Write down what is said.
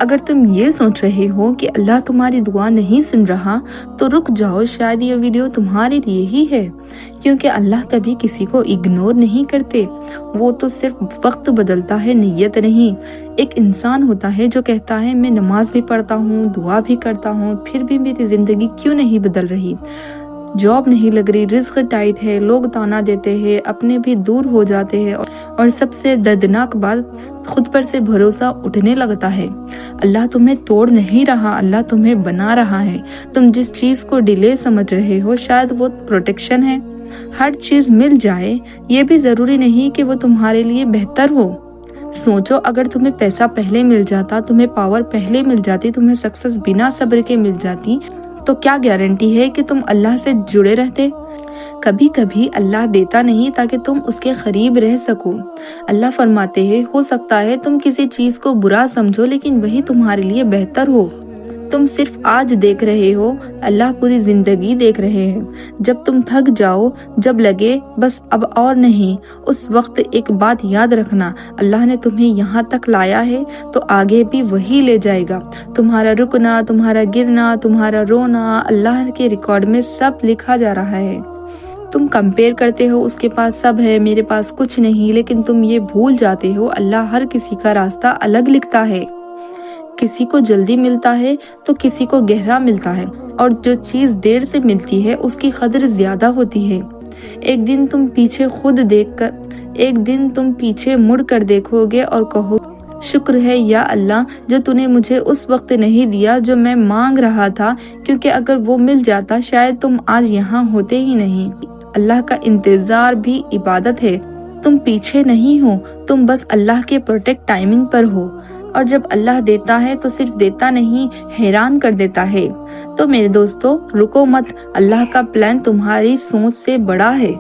اگر تم یہ سوچ رہے ہو کہ اللہ تمہاری دعا نہیں سن رہا تو رک جاؤ، شاید یہ ویڈیو تمہارے لیے ہی ہے، کیونکہ اللہ کبھی کسی کو اگنور نہیں کرتے، وہ تو صرف وقت بدلتا ہے، نیت نہیں۔ ایک انسان ہوتا ہے جو کہتا ہے میں نماز بھی پڑھتا ہوں، دعا بھی کرتا ہوں، پھر بھی میری زندگی کیوں نہیں بدل رہی؟ جاب نہیں لگ رہی، رزق ٹائٹ ہے، لوگ تانا دیتے ہیں، اپنے بھی دور ہو جاتے ہیں، اور سب سے دردناک بات خود پر سے بھروسہ اٹھنے لگتا ہے۔ اللہ تمہیں توڑ نہیں رہا، اللہ تمہیں بنا رہا ہے۔ تم جس چیز کو ڈیلے سمجھ رہے ہو شاید وہ پروٹیکشن ہے۔ ہر چیز مل جائے یہ بھی ضروری نہیں کہ وہ تمہارے لیے بہتر ہو۔ سوچو، اگر تمہیں پیسہ پہلے مل جاتا، تمہیں پاور پہلے مل جاتی، تمہیں سکسس بنا صبر کے مل جاتی، تو کیا گارنٹی ہے کہ تم اللہ سے جڑے رہتے؟ کبھی کبھی اللہ دیتا نہیں تاکہ تم اس کے قریب رہ سکو۔ اللہ فرماتے ہیں ہو سکتا ہے تم کسی چیز کو برا سمجھو لیکن وہی تمہارے لیے بہتر ہو۔ تم صرف آج دیکھ رہے ہو، اللہ پوری زندگی دیکھ رہے ہیں۔ جب تم تھک جاؤ، جب لگے بس اب اور نہیں، اس وقت ایک بات یاد رکھنا، اللہ نے تمہیں یہاں تک لایا ہے تو آگے بھی وہی لے جائے گا۔ تمہارا رکنا، تمہارا گرنا، تمہارا رونا، اللہ کے ریکارڈ میں سب لکھا جا رہا ہے۔ تم کمپیئر کرتے ہو، اس کے پاس سب ہے، میرے پاس کچھ نہیں، لیکن تم یہ بھول جاتے ہو اللہ ہر کسی کا راستہ الگ لکھتا ہے۔ کسی کو جلدی ملتا ہے تو کسی کو گہرا ملتا ہے، اور جو چیز دیر سے ملتی ہے اس کی قدر زیادہ ہوتی ہے۔ ایک دن تم پیچھے مڑ کر دیکھو گے اور کہو شکر ہے یا اللہ جو تو نے مجھے اس وقت نہیں دیا جو میں مانگ رہا تھا، کیونکہ اگر وہ مل جاتا شاید تم آج یہاں ہوتے ہی نہیں۔ اللہ کا انتظار بھی عبادت ہے۔ تم پیچھے نہیں ہو، تم بس اللہ کے پرفیکٹ ٹائمنگ پر ہو، اور جب اللہ دیتا ہے تو صرف دیتا نہیں، حیران کر دیتا ہے۔ تو میرے دوستو، رکو مت، اللہ کا پلان تمہاری سوچ سے بڑا ہے۔